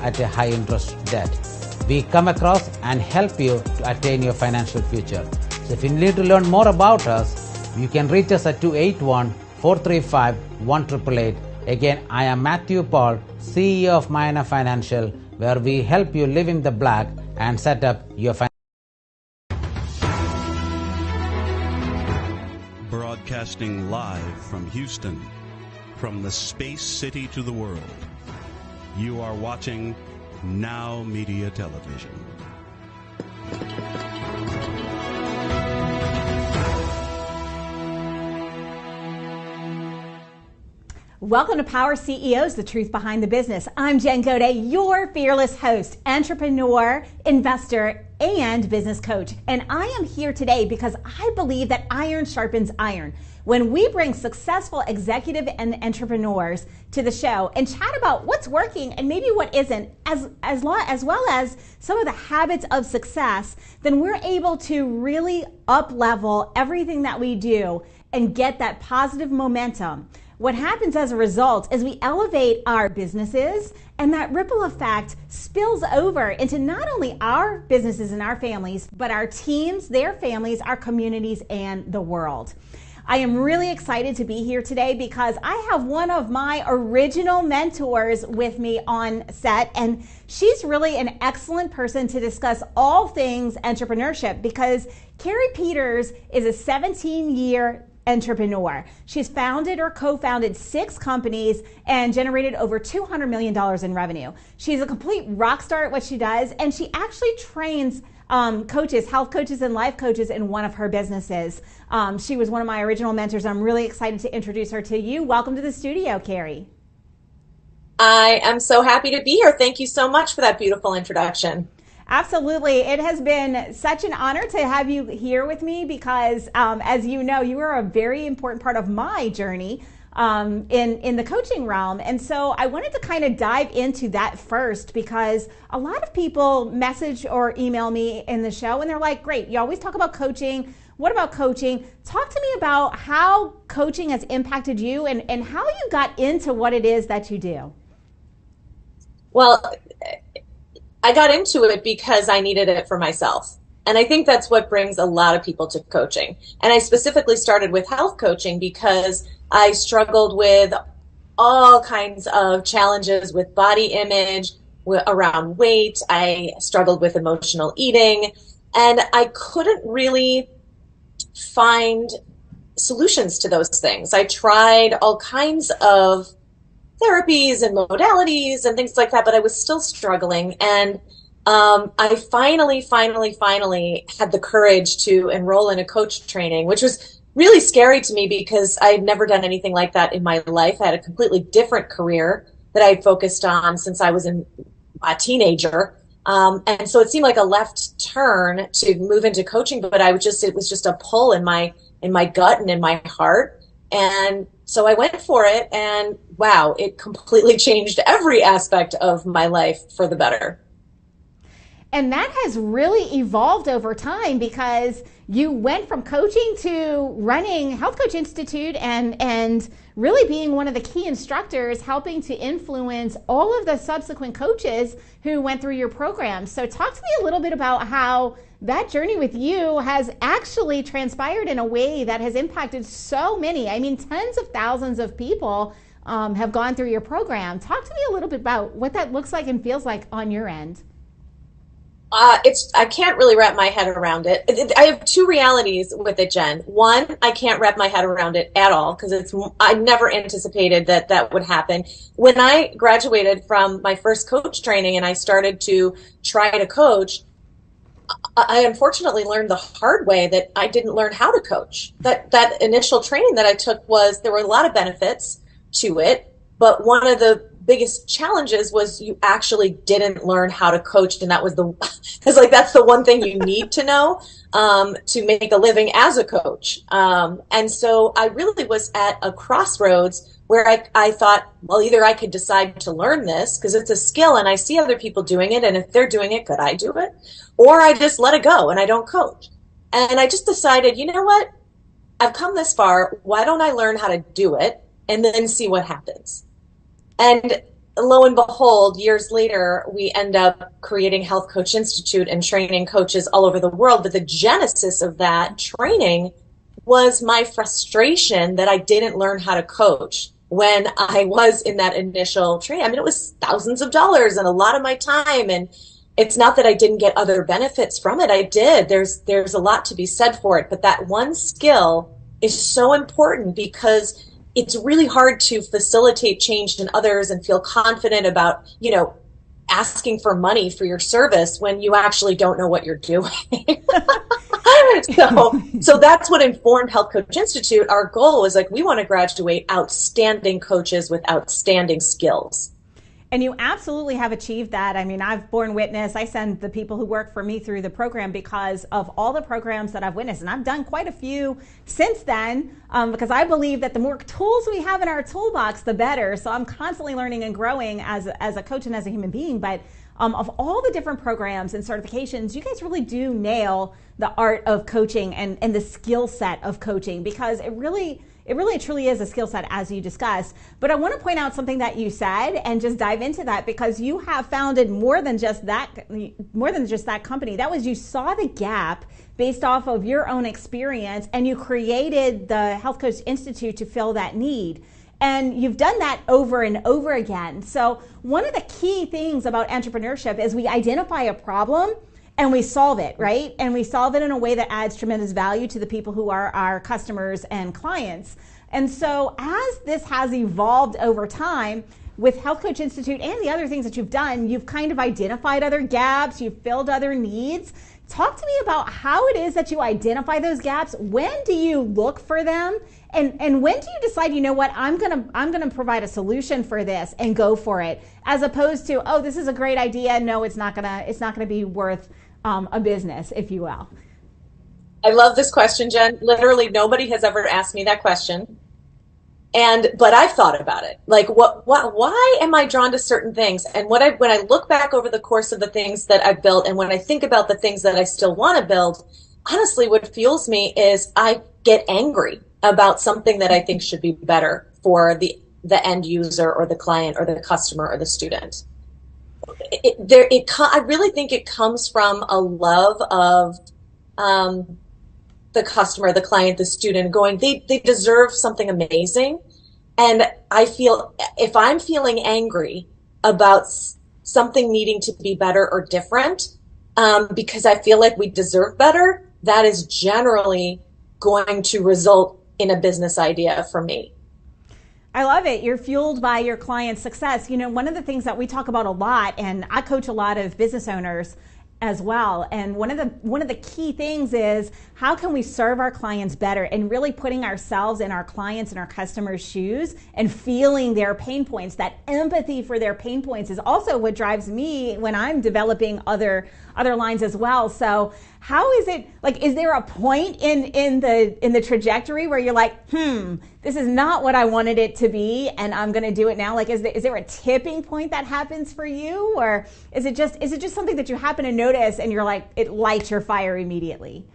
at a high interest debt. We come across and help you to attain your financial future. So if you need to learn more about us, you can reach us at 281-435-1888. Again, I am Matthew Paul, CEO of Mayana Financial, where we help you live in the black and set up your financial. Broadcasting live from Houston, from the space city to the world. You are watching NowMedia Television. Welcome to Power CEOs, the truth behind the business. I'm Jen Gaudet, your fearless host, entrepreneur, investor, and business coach. And I am here today because I believe that iron sharpens iron. When we bring successful executive and entrepreneurs to the show and chat about what's working and maybe what isn't, as well as some of the habits of success, then we're able to really up-level everything that we do and get that positive momentum. What happens as a result is we elevate our businesses, and that ripple effect spills over into not only our businesses and our families, but our teams, their families, our communities, and the world. I am really excited to be here today because I have one of my original mentors with me on set, and she's really an excellent person to discuss all things entrepreneurship because Carrie Peters is a 17-year entrepreneur. She's founded or co-founded 6 companies and generated over $200 million in revenue. She's a complete rock star at what she does, and she actually trains coaches, health coaches and life coaches in one of her businesses. She was one of my original mentors. I'm really excited to introduce her to you. Welcome to the studio, Carrie. I am so happy to be here. Thank you so much for that beautiful introduction. Absolutely. It has been such an honor to have you here with me because, as you know, you are a very important part of my journey in the coaching realm. And so I wanted to kind of dive into that first because a lot of people message or email me in the show and they're like, great, you always talk about coaching. What about coaching? Talk to me about how coaching has impacted you and how you got into what it is that you do. Well, I got into it because I needed it for myself. And I think that's what brings a lot of people to coaching. And I specifically started with health coaching because I struggled with all kinds of challenges with body image, around weight. I struggled with emotional eating, and I couldn't really find solutions to those things. I tried all kinds of therapies and modalities and things like that, but I was still struggling. And I finally had the courage to enroll in a coach training, which was really scary to me because I had never done anything like that in my life. I had a completely different career that I had focused on since I was a teenager. And so it seemed like a left turn to move into coaching, but it was just a pull in my gut and in my heart. And so I went for it, and wow, it completely changed every aspect of my life for the better. And that has really evolved over time because you went from coaching to running Health Coach Institute and really being one of the key instructors, helping to influence all of the subsequent coaches who went through your program. So talk to me a little bit about how that journey with you has actually transpired in a way that has impacted so many. I mean, tens of thousands of people have gone through your program. Talk to me a little bit about what that looks like and feels like on your end. I can't really wrap my head around it. I have 2 realities with it, Jen. One, I can't wrap my head around it at all because I never anticipated that would happen. When I graduated from my first coach training and I started to try to coach, I unfortunately learned the hard way that I didn't learn how to coach. That initial training that I took there were a lot of benefits to it, but one of the biggest challenges was you actually didn't learn how to coach, and that was that's the one thing you need to know to make a living as a coach. And so I really was at a crossroads where I thought, well, either I could decide to learn this because it's a skill and I see other people doing it, and if they're doing it, could I do it? Or I just let it go and I don't coach. And I just decided, you know what? I've come this far. Why don't I learn how to do it and then see what happens? And lo and behold, years later, we end up creating Health Coach Institute and training coaches all over the world. But the genesis of that training was my frustration that I didn't learn how to coach when I was in that initial training. I mean, it was thousands of dollars and a lot of my time. And it's not that I didn't get other benefits from it. I did. There's a lot to be said for it. But that one skill is so important because it's really hard to facilitate change in others and feel confident about, asking for money for your service when you actually don't know what you're doing. So that's what informed Health Coach Institute. Our goal was we want to graduate outstanding coaches with outstanding skills. And you absolutely have achieved that. I mean, I've borne witness. I send the people who work for me through the program because of all the programs that I've witnessed. And I've done quite a few since then because I believe that the more tools we have in our toolbox, the better. So I'm constantly learning and growing as a coach and as a human being. But of all the different programs and certifications, you guys really do nail the art of coaching and the skill set of coaching because it really truly is a skill set as you discussed. But I want to point out something that you said and just dive into that because you have founded more than just that company. That was, you saw the gap based off of your own experience and you created the Health Coach Institute to fill that need. And you've done that over and over again. So one of the key things about entrepreneurship is we identify a problem and we solve it, right? And we solve it in a way that adds tremendous value to the people who are our customers and clients. And so as this has evolved over time with Health Coach Institute and the other things that you've done, you've kind of identified other gaps, you've filled other needs. Talk to me about how it is that you identify those gaps. When do you look for them? And when do you decide, you know what, I'm gonna provide a solution for this and go for it, as opposed to, oh, this is a great idea. No, it's not gonna be worth a business, if you will. I love this question, Jen. Literally nobody has ever asked me that question. But I've thought about it. Why am I drawn to certain things? And when I look back over the course of the things that I've built, and when I think about the things that I still want to build, honestly, what fuels me is I get angry about something that I think should be better for the end user or the client or the customer or the student. I really think it comes from a love of the customer, the client, the student, going, they deserve something amazing. And I feel, if I'm feeling angry about something needing to be better or different, because I feel like we deserve better, that is generally going to result in a business idea for me. I love it. You're fueled by your client's success. One of the things that we talk about a lot, and I coach a lot of business owners as well, and one of the key things is how can we serve our clients better, and really putting ourselves in our clients and our customers' shoes and feeling their pain points. That empathy for their pain points is also what drives me when I'm developing other lines as well. So how is it, is there a point in the trajectory where you're like, this is not what I wanted it to be and I'm going to do it now? Is there a tipping point that happens for you, or is it just something that you happen to notice and you're like, it lights your fire immediately?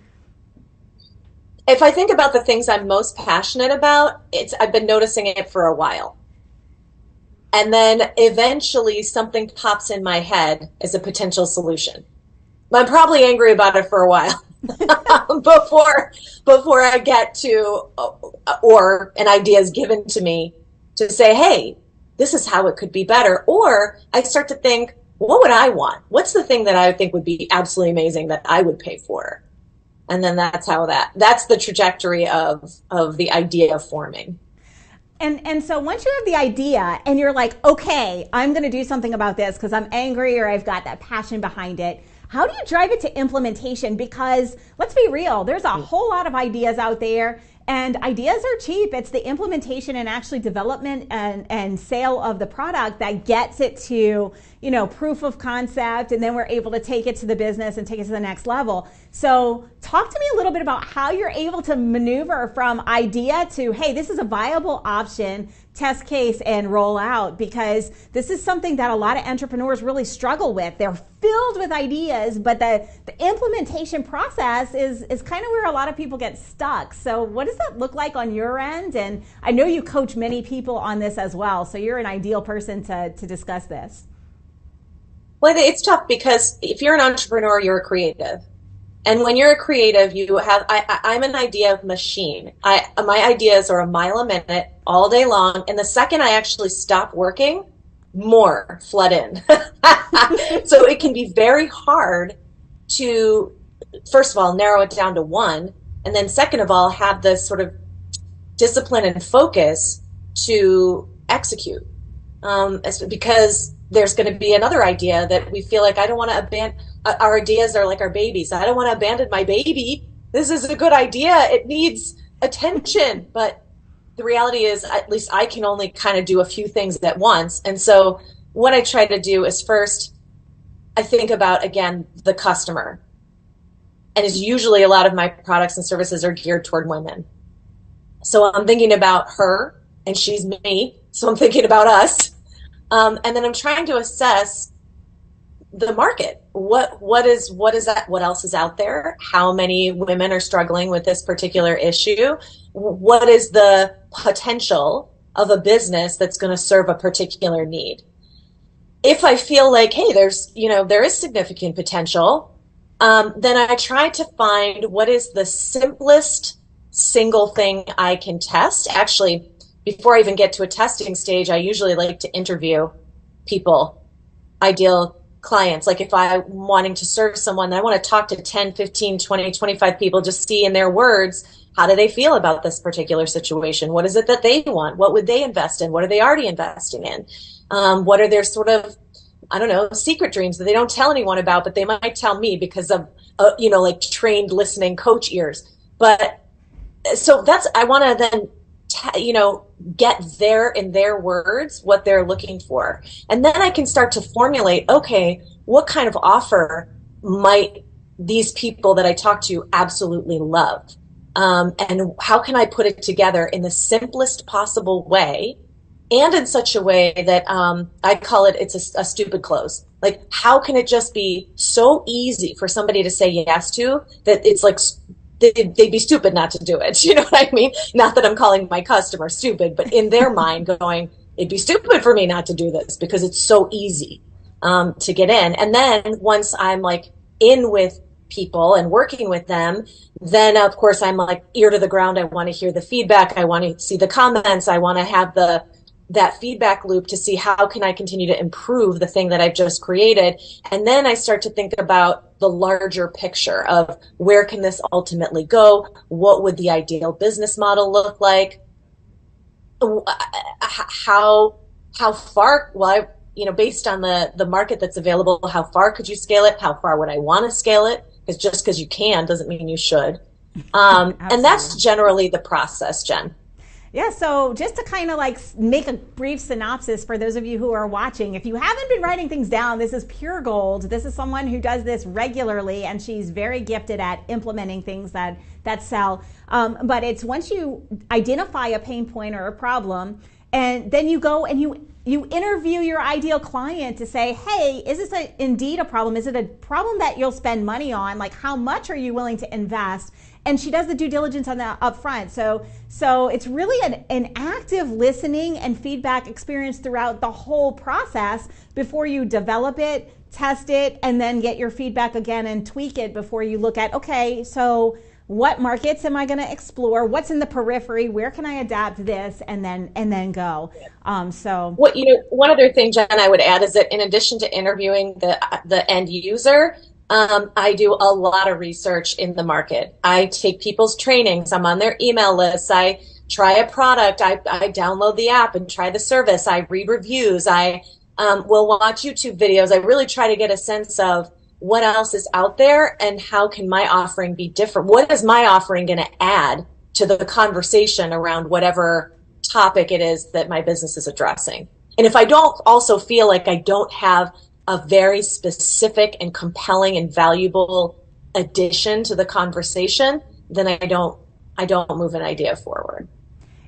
If I think about the things I'm most passionate about, I've been noticing it for a while. And then eventually something pops in my head as a potential solution. I'm probably angry about it for a while before I get to, or an idea is given to me to say, hey, this is how it could be better. Or I start to think, what would I want? What's the thing that I think would be absolutely amazing that I would pay for? And then that's the trajectory of the idea forming. And so once you have the idea and you're like, okay, I'm going to do something about this because I'm angry or I've got that passion behind it, how do you drive it to implementation? Because let's be real, there's a whole lot of ideas out there, and ideas are cheap. It's the implementation and actually development and sale of the product that gets it to, proof of concept, and then we're able to take it to the business and take it to the next level. So talk to me a little bit about how you're able to maneuver from idea to, hey, this is a viable option, test case and roll out, because this is something that a lot of entrepreneurs really struggle with. They're filled with ideas, but the implementation process is kind of where a lot of people get stuck. So what does that look like on your end? And I know you coach many people on this as well, so you're an ideal person to discuss this. Well, it's tough because if you're an entrepreneur, you're a creative. And when you're a creative, you have, I'm an idea machine. My ideas are a mile a minute all day long. And the second I actually stop working, more flood in. So it can be very hard to, first of all, narrow it down to one. And then second of all, have this sort of discipline and focus to execute. Because there's going to be another idea that we feel like I don't want to abandon. Our ideas are like our babies. I don't want to abandon my baby. This is a good idea. It needs attention. But the reality is, at least I can only kind of do a few things at once. And so what I try to do is first, I think about, again, the customer. And it's usually a lot of my products and services are geared toward women. So I'm thinking about her, and she's me. So I'm thinking about us. And then I'm trying to assess the market. What is that? What else is out there? How many women are struggling with this particular issue? What is the potential of a business that's going to serve a particular need? If I feel like, hey, there is significant potential, then I try to find what is the simplest single thing I can test. Actually, before I even get to a testing stage, I usually like to interview people, ideal clients. Like if I'm wanting to serve someone, I want to talk to 10, 15, 20, 25 people, just see in their words, how do they feel about this particular situation? What is it that they want? What would they invest in? What are they already investing in? What are their sort of, I don't know, secret dreams that they don't tell anyone about, but they might tell me because of, like trained listening coach ears. But so I want to then get there in their words what they're looking for. And then I can start to formulate, okay, what kind of offer might these people that I talk to absolutely love? And how can I put it together in the simplest possible way and in such a way that I call it's a stupid close. Like, how can it just be so easy for somebody to say yes to that it's like they'd be stupid not to do it. You know what I mean? Not that I'm calling my customer stupid, but in their mind going, it'd be stupid for me not to do this because it's so easy to get in. And then once I'm like in with people and working with them, then of course I'm like ear to the ground. I want to hear the feedback. I want to see the comments. I want to have that feedback loop to see how can I continue to improve the thing that I've just created. And then I start to think about the larger picture of where can this ultimately go? What would the ideal business model look like? How far, based on the market that's available, how far could you scale it? How far would I want to scale it? Because just because you can doesn't mean you should. And that's generally the process, Jen. Yeah, so just to kind of like make a brief synopsis for those of you who are watching, if you haven't been writing things down, this is pure gold. This is someone who does this regularly, and she's very gifted at implementing things that sell. But it's once you identify a pain point or a problem, and then you go and you interview your ideal client to say, hey, is this indeed a problem? Is it a problem that you'll spend money on? Like, how much are you willing to invest? And she does the due diligence on that up front. So it's really an active listening and feedback experience throughout the whole process before you develop it, test it, and then get your feedback again and tweak it before you look at, okay, so what markets am I going to explore? What's in the periphery? Where can I adapt this? And then go. One other thing, Jen, I would add is that in addition to interviewing the end user, I do a lot of research in the market. I take people's trainings. I'm on their email lists. I try a product. I download the app and try the service. I read reviews. I will watch YouTube videos. I really try to get a sense of what else is out there and how can my offering be different. What is my offering going to add to the conversation around whatever topic it is that my business is addressing? And if I don't also feel like I don't have a very specific and compelling and valuable addition to the conversation, then I don't move an idea forward.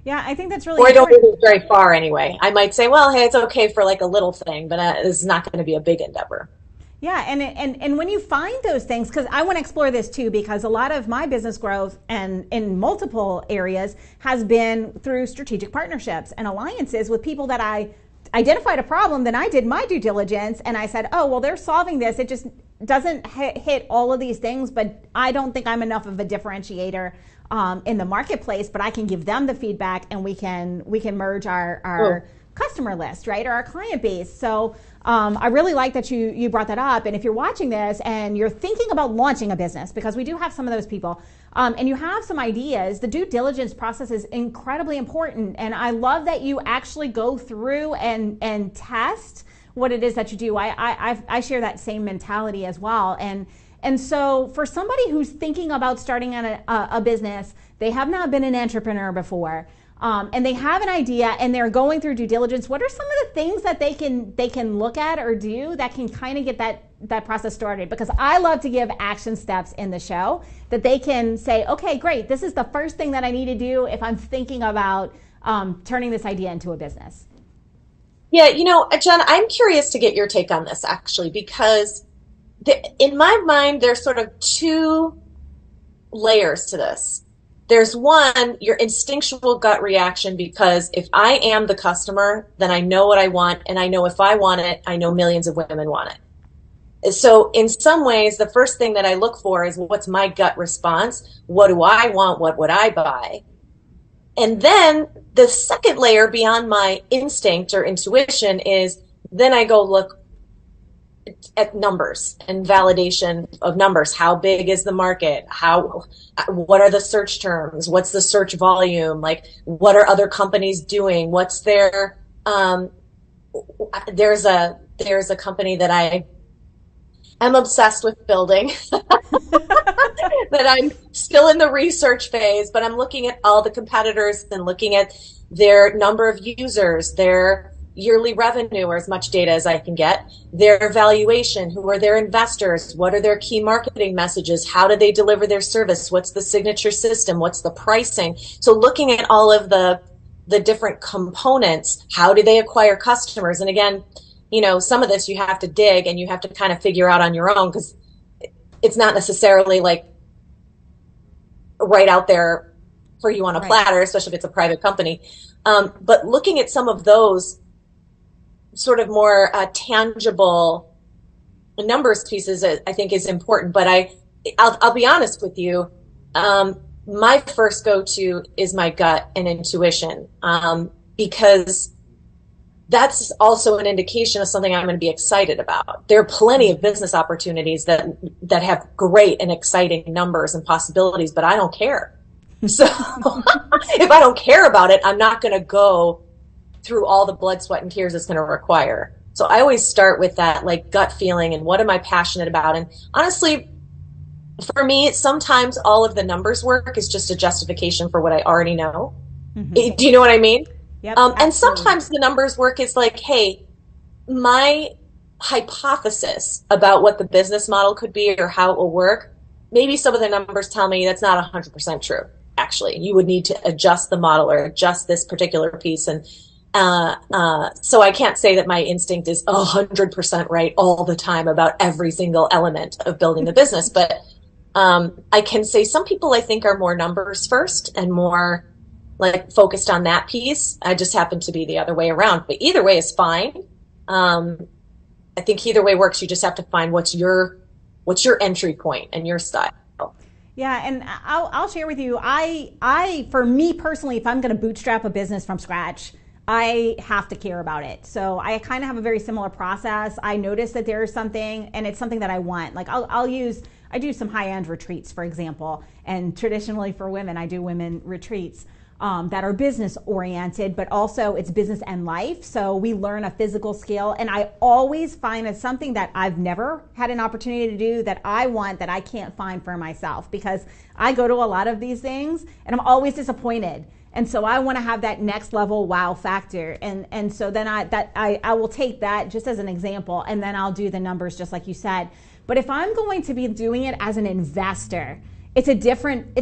Yeah, I think that's really Or I don't important. move it very far anyway. I might say, well, hey, it's okay for like a little thing, but it's not going to be a big endeavor. Yeah, and when you find those things, because I want to explore this too, because a lot of my business growth and in multiple areas has been through strategic partnerships and alliances with people that I identified a problem, then I did my due diligence and I said, oh, well, they're solving this. It just doesn't hit all of these things, but I don't think I'm enough of a differentiator in the marketplace, but I can give them the feedback and we can merge our customer list, right, or our client base. So I really like that you brought that up. And if you're watching this and you're thinking about launching a business, because we do have some of those people, and you have some ideas, the due diligence process is incredibly important. And I love that you actually go through and test what it is that you do. I share that same mentality as well. And so for somebody who's thinking about starting a business, they have not been an entrepreneur before, and they have an idea and they're going through due diligence, what are some of the things that they can look at or do that can kind of get that process started? Because I love to give action steps in the show that they can say, okay, great, this is the first thing that I need to do if I'm thinking about turning this idea into a business. Yeah, Jen, I'm curious to get your take on this actually, because in my mind, there's sort of two layers to this. There's one, your instinctual gut reaction, because if I am the customer, then I know what I want, and I know if I want it, I know millions of women want it. So in some ways, the first thing that I look for is, what's my gut response? What do I want? What would I buy? And then the second layer beyond my instinct or intuition is, then I go look at numbers and validation of numbers. How big is the market? What are the search terms? What's the search volume? Like, what are other companies doing? What's their, there's a company that I'm obsessed with building that I'm still in the research phase, but I'm looking at all the competitors and looking at their number of users, their yearly revenue, or as much data as I can get, their valuation, who are their investors, what are their key marketing messages, how do they deliver their service, what's the signature system, what's the pricing. So looking at all of the different components, how do they acquire customers? And again, some of this you have to dig and you have to kind of figure out on your own, because it's not necessarily like right out there for you on a platter, especially if it's a private company. But looking at some of those sort of more tangible numbers pieces, I think is important. But I'll be honest with you. My first go-to is my gut and intuition, because that's also an indication of something I'm going to be excited about. There are plenty of business opportunities that have great and exciting numbers and possibilities, but I don't care. So if I don't care about it, I'm not going to go through all the blood, sweat, and tears it's going to require. So I always start with that like gut feeling and what am I passionate about? And honestly, for me, sometimes all of the numbers work is just a justification for what I already know. Mm-hmm. Do you know what I mean? Yep, and sometimes the numbers work is like, hey, my hypothesis about what the business model could be or how it will work, maybe some of the numbers tell me that's not 100% true. Actually, you would need to adjust the model or adjust this particular piece. And so I can't say that my instinct is 100% right all the time about every single element of building the business. But I can say some people I think are more numbers first and more like focused on that piece. I just happen to be the other way around. But either way is fine. I think either way works. You just have to find what's your entry point and your style. Yeah, and I'll share with you. I for me personally, if I'm going to bootstrap a business from scratch, I have to care about it. So I kind of have a very similar process. I notice that there is something, and it's something that I want. Like I do some high-end retreats, for example, and traditionally for women, I do women retreats that are business oriented, but also it's business and life. So we learn a physical skill, and I always find it's something that I've never had an opportunity to do that I want that I can't find for myself, because I go to a lot of these things and I'm always disappointed. And so I want to have that next level wow factor. And so then I will take that just as an example, and then I'll do the numbers just like you said. But if I'm going to be doing it as an investor, it's a different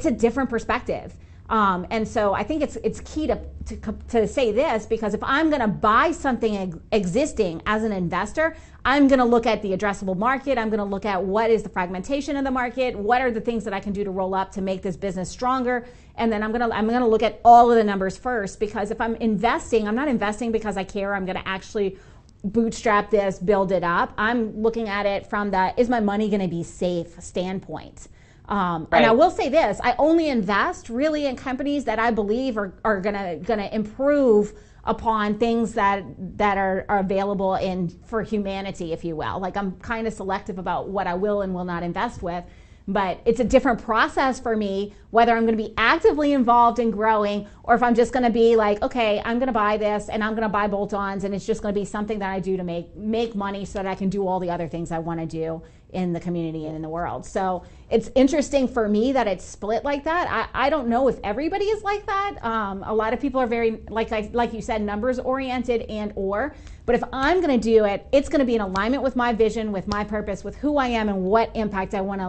perspective. And so I think it's key to say this, because if I'm going to buy something existing as an investor, I'm going to look at the addressable market. I'm going to look at what is the fragmentation of the market, what are the things that I can do to roll up to make this business stronger, and then I'm going to look at all of the numbers first. Because if I'm investing, I'm not investing because I care. I'm going to actually bootstrap this, build it up. I'm looking at it from the is my money going to be safe standpoint. Right. And I will say this: I only invest really in companies that I believe are gonna improve upon things that are available for humanity, if you will. Like, I'm kind of selective about what I will and will not invest with. But it's a different process for me, whether I'm going to be actively involved in growing, or if I'm just going to be like, okay, I'm going to buy this and I'm going to buy bolt-ons, and it's just going to be something that I do to make money so that I can do all the other things I want to do in the community and in the world. So it's interesting for me that it's split like that. I don't know if everybody is like that. A lot of people are very, like you said, numbers oriented but if I'm going to do it, it's going to be in alignment with my vision, with my purpose, with who I am and what impact I want to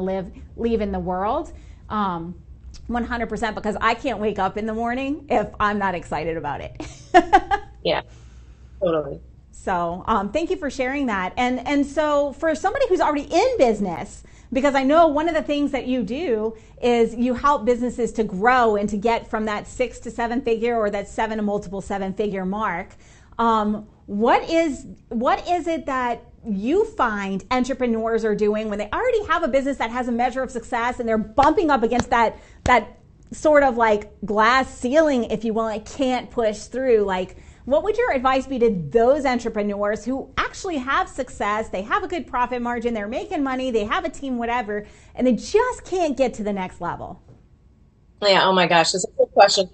leave in the world. 100%, because I can't wake up in the morning if I'm not excited about it. Yeah, totally. So thank you for sharing that. And so for somebody who's already in business, because I know one of the things that you do is you help businesses to grow and to get from that 6 to 7 figure, or that 7 to multiple 7 figure mark. What is it that you find entrepreneurs are doing when they already have a business that has a measure of success and they're bumping up against that sort of like glass ceiling, if you will, and can't push through? Like, what would your advice be to those entrepreneurs who actually have success, they have a good profit margin, they're making money, they have a team, whatever, and they just can't get to the next level? Yeah, oh my gosh, that's a good question.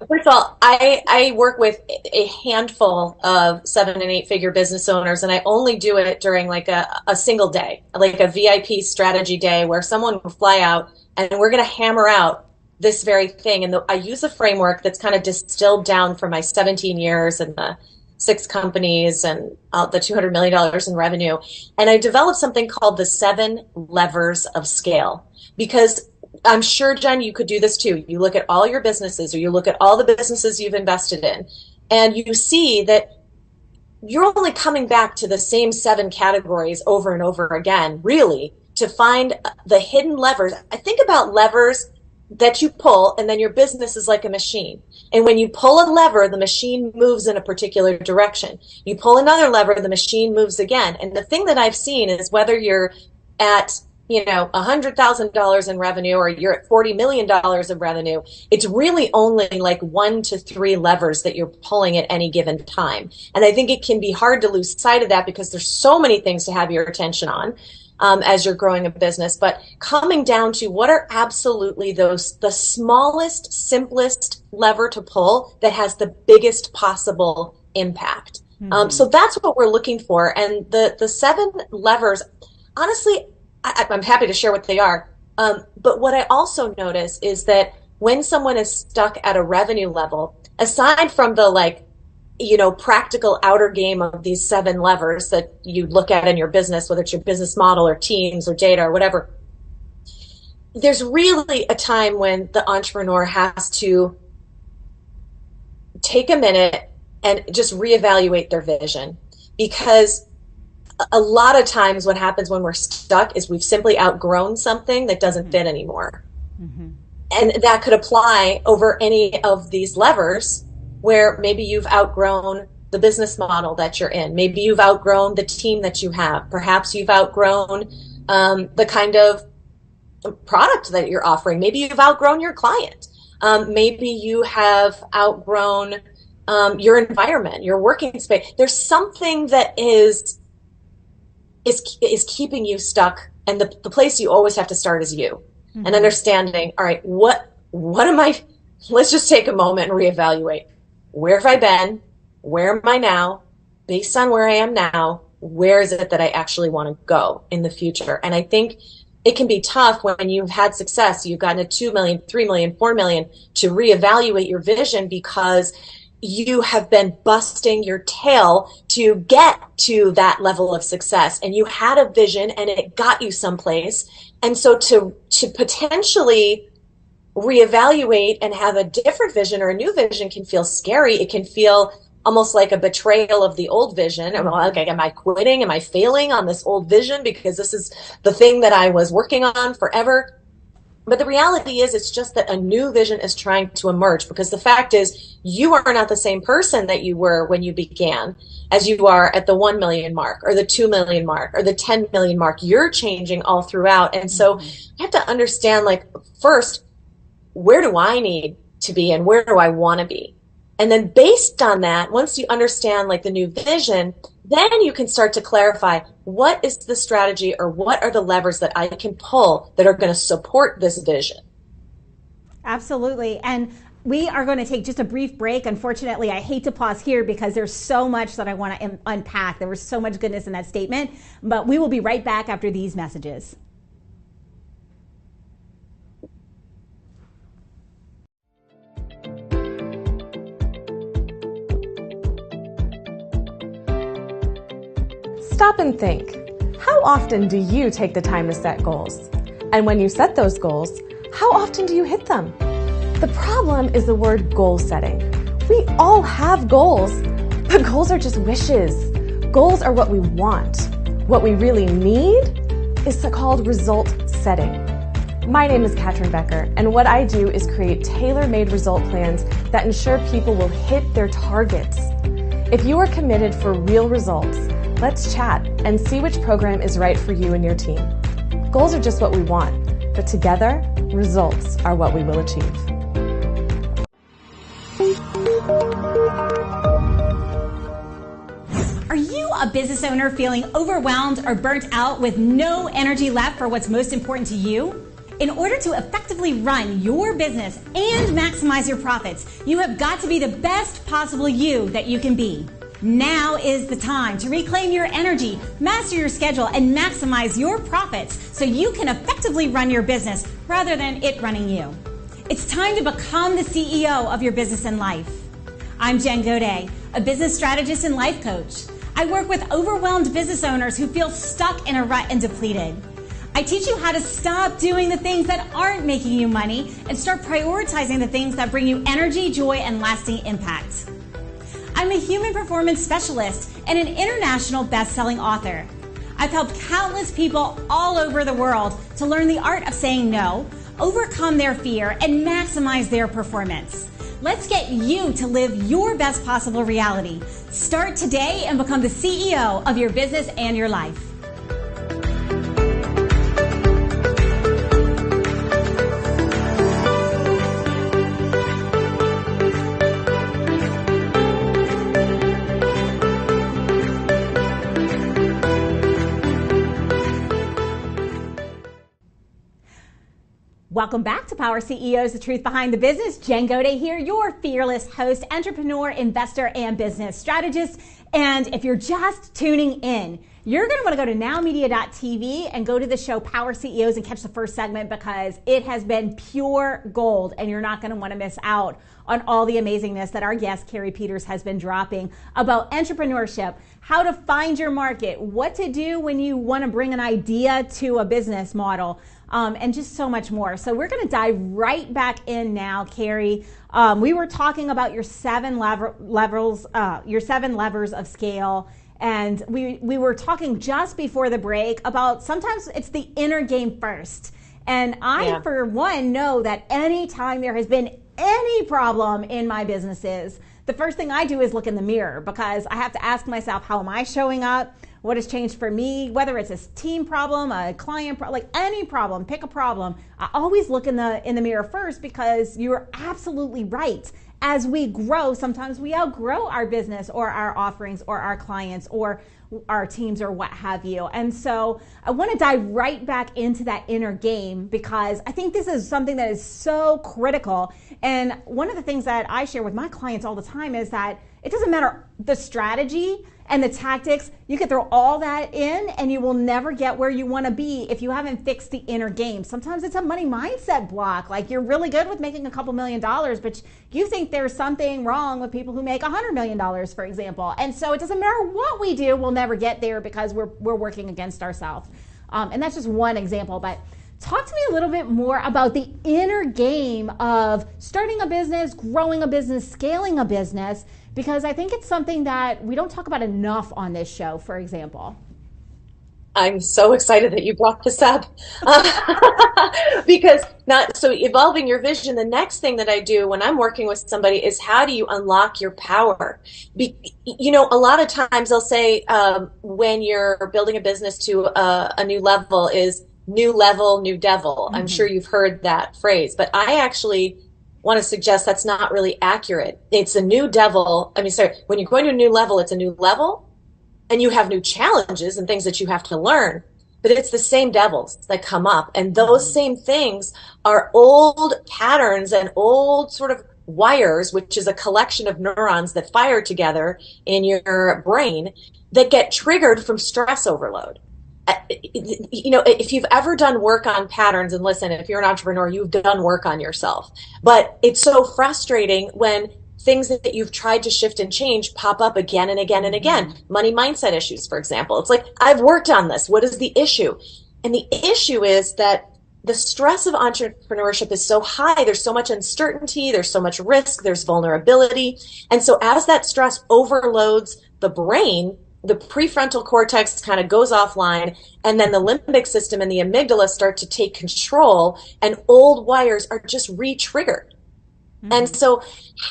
First of all, I work with a handful of 7 and 8 figure business owners, and I only do it during like a single day, like a VIP strategy day, where someone will fly out and we're going to hammer out this very thing. And I use a framework that's kind of distilled down from my 17 years and the 6 companies and the $200 million in revenue. And I developed something called the 7 levers of scale, because I'm sure, Jen, you could do this too. You look at all your businesses, or you look at all the businesses you've invested in, and you see that you're only coming back to the same 7 categories over and over again, really, to find the hidden levers. I think about levers that you pull, and then your business is like a machine. And when you pull a lever, the machine moves in a particular direction. You pull another lever, the machine moves again. And the thing that I've seen is, whether you're at $100,000 in revenue, or you're at $40 million of revenue, it's really only like 1 to 3 levers that you're pulling at any given time. And I think it can be hard to lose sight of that, because there's so many things to have your attention on as you're growing a business. But coming down to what are absolutely the smallest, simplest lever to pull that has the biggest possible impact. Mm-hmm. So that's what we're looking for. And the 7 levers, honestly, I'm happy to share what they are. But what I also notice is that when someone is stuck at a revenue level, aside from the practical outer game of these 7 levers that you look at in your business, whether it's your business model or teams or data or whatever, there's really a time when the entrepreneur has to take a minute and just reevaluate their vision. Because a lot of times what happens when we're stuck is we've simply outgrown something that doesn't fit anymore. Mm-hmm. And that could apply over any of these levers, where maybe you've outgrown the business model that you're in. Maybe you've outgrown the team that you have. Perhaps you've outgrown the kind of product that you're offering. Maybe you've outgrown your client. Maybe you have outgrown your environment, your working space. There's something that is keeping you stuck, and the place you always have to start is you. Mm-hmm. And understanding, all right, what am I? Let's just take a moment and reevaluate. Where have I been? Where am I now? Based on where I am now, where is it that I actually want to go in the future? And I think it can be tough when you've had success, you've gotten a 2 million, 3 million, 4 million, to reevaluate your vision, because you have been busting your tail to get to that level of success, and you had a vision and it got you someplace. And so to potentially reevaluate and have a different vision or a new vision can feel scary. It can feel almost like a betrayal of the old vision. And like, am I quitting? Am I failing on this old vision because this is the thing that I was working on forever? But the reality is, it's just that a new vision is trying to emerge, because the fact is, you are not the same person that you were when you began as you are at the 1 million mark or the 2 million mark or the 10 million mark. You're changing all throughout. And so I have to understand, like, first, where do I need to be and where do I want to be? And then based on that, once you understand like the new vision, then you can start to clarify, what is the strategy or what are the levers that I can pull that are going to support this vision? Absolutely. And we are going to take just a brief break. Unfortunately, I hate to pause here because there's so much that I want to unpack. There was so much goodness in that statement, but we will be right back after these messages. Stop and think. How often do you take the time to set goals? And when you set those goals, how often do you hit them? The problem is the word goal setting. We all have goals, but goals are just wishes. Goals are what we want. What we really need is called result setting. My name is Katrin Becker, and what I do is create tailor-made result plans that ensure people will hit their targets. If you are committed for real results, let's chat and see which program is right for you and your team. Goals are just what we want, but together, results are what we will achieve. Are you a business owner feeling overwhelmed or burnt out with no energy left for what's most important to you? In order to effectively run your business and maximize your profits, you have got to be the best possible you that you can be. Now is the time to reclaim your energy, master your schedule, and maximize your profits so you can effectively run your business rather than it running you. It's time to become the CEO of your business and life. I'm Jen Gaudet, a business strategist and life coach. I work with overwhelmed business owners who feel stuck in a rut and depleted. I teach you how to stop doing the things that aren't making you money and start prioritizing the things that bring you energy, joy, and lasting impact. I'm a human performance specialist and an international best-selling author. I've helped countless people all over the world to learn the art of saying no, overcome their fear, and maximize their performance. Let's get you to live your best possible reality. Start today and become the CEO of your business and your life. Welcome back to Power CEOs, the truth behind the business. Jen Gaudet here, your fearless host, entrepreneur, investor, and business strategist. And if you're just tuning in, you're going to want to go to NowMedia.tv and go to the show Power CEOs and catch the first segment, because it has been pure gold and you're not going to want to miss out on all the amazingness that our guest, Carrie Peters, has been dropping about entrepreneurship, how to find your market, what to do when you want to bring an idea to a business model, and just so much more. So we're going to dive right back in now, Carrie. We were talking about your seven levers of scale. And we were talking just before the break about sometimes it's the inner game first. And I, for one, know that anytime there has been any problem in my businesses, the first thing I do is look in the mirror, because I have to ask myself, how am I showing up? What has changed for me? Whether it's a team problem, a client problem, like any problem, pick a problem. I always look in the mirror first, because you're absolutely right. As we grow, sometimes we outgrow our business or our offerings or our clients or our teams or what have you. And so I want to dive right back into that inner game, because I think this is something that is so critical. And one of the things that I share with my clients all the time is that it doesn't matter the strategy and the tactics. You can throw all that in and you will never get where you want to be if you haven't fixed the inner game. Sometimes it's a money mindset block. Like, you're really good with making a couple $1 million, but you think there's something wrong with people who make $100 million, for example. And so it doesn't matter what we do, we'll never get there because we're working against ourselves. And that's just one example. But Talk to me a little bit more about the inner game of starting a business, growing a business, scaling a business, because I think it's something that we don't talk about enough on this show, for example. I'm so excited that you brought this up because evolving your vision. The next thing that I do when I'm working with somebody is how do you unlock your power? A lot of times they'll say when you're building a business to a new level is new level, new devil. I'm sure you've heard that phrase, but I actually want to suggest that's not really accurate. It's a new devil. When you're going to a new level, it's a new level. And you have new challenges and things that you have to learn, but it's the same devils that come up. And those same things are old patterns and old sort of wires, which is a collection of neurons that fire together in your brain that get triggered from stress overload. If you've ever done work on patterns, and listen, if you're an entrepreneur, you've done work on yourself, but it's so frustrating when things that you've tried to shift and change pop up again and again and again. Money mindset issues, for example. It's like, I've worked on this. What is the issue? And the issue is that the stress of entrepreneurship is so high. There's so much uncertainty. There's so much risk. There's vulnerability. And so as that stress overloads the brain, the prefrontal cortex kind of goes offline, and then the limbic system and the amygdala start to take control, and old wires are just re-triggered. And so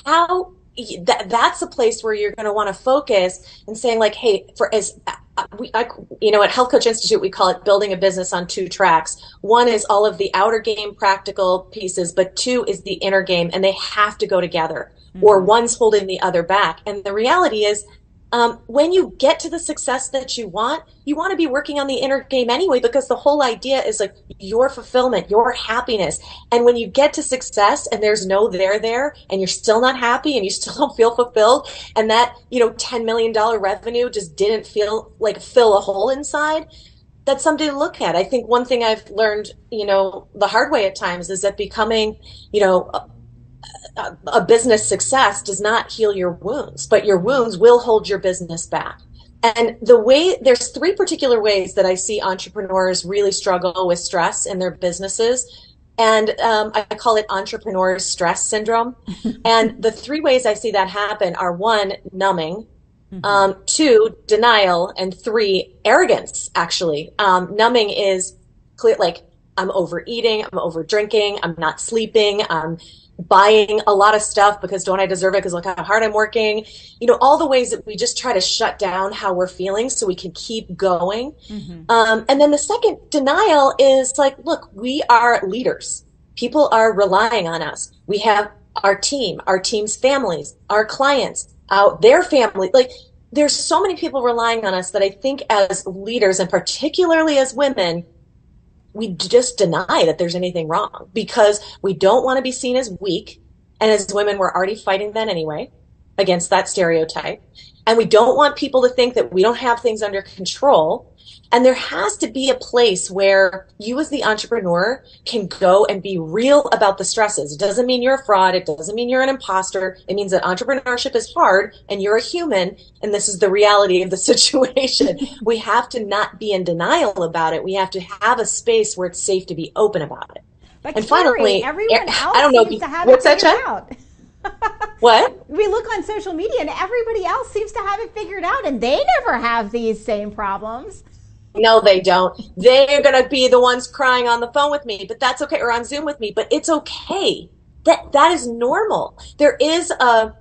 that's a place where you're going to want to focus and saying like, hey, at Health Coach Institute, we call it building a business on two tracks. One is all of the outer game practical pieces, but two is the inner game, and they have to go together, or one's holding the other back. And the reality is, when you get to the success that you want to be working on the inner game anyway, because the whole idea is like your fulfillment, your happiness. And when you get to success and there's no there, and you're still not happy and you still don't feel fulfilled, and that, $10 million revenue just didn't feel like fill a hole inside, that's something to look at. I think one thing I've learned, the hard way at times is that becoming, a business success does not heal your wounds, but your wounds will hold your business back. And there's three particular ways that I see entrepreneurs really struggle with stress in their businesses. And I call it entrepreneur's stress syndrome. And the three ways I see that happen are: one, numbing, two, denial, and three, arrogance, actually. Numbing is clear, like I'm overeating, I'm over drinking, I'm not sleeping, I'm buying a lot of stuff because don't I deserve it because look how hard I'm working. All the ways that we just try to shut down how we're feeling so we can keep going. And then the second, denial, is like, look, we are leaders. People are relying on us. We have our team's families, our clients, their family. Like, there's so many people relying on us that I think as leaders, and particularly as women, we just deny that there's anything wrong because we don't want to be seen as weak. And as women, we're already fighting that anyway against that stereotype. And we don't want people to think that we don't have things under control. And there has to be a place where you as the entrepreneur can go and be real about the stresses. It doesn't mean you're a fraud. It doesn't mean you're an imposter. It means that entrepreneurship is hard and you're a human. And this is the reality of the situation. We have to not be in denial about it. We have to have a space where it's safe to be open about it. But and Carrie, finally, everyone else I don't know, seems to have what's it that, figured Jen? out. What? We look on social media and everybody else seems to have it figured out, and they never have these same problems. No, they don't. They're going to be the ones crying on the phone with me, but that's okay, or on Zoom with me, but it's okay. That is normal. There is a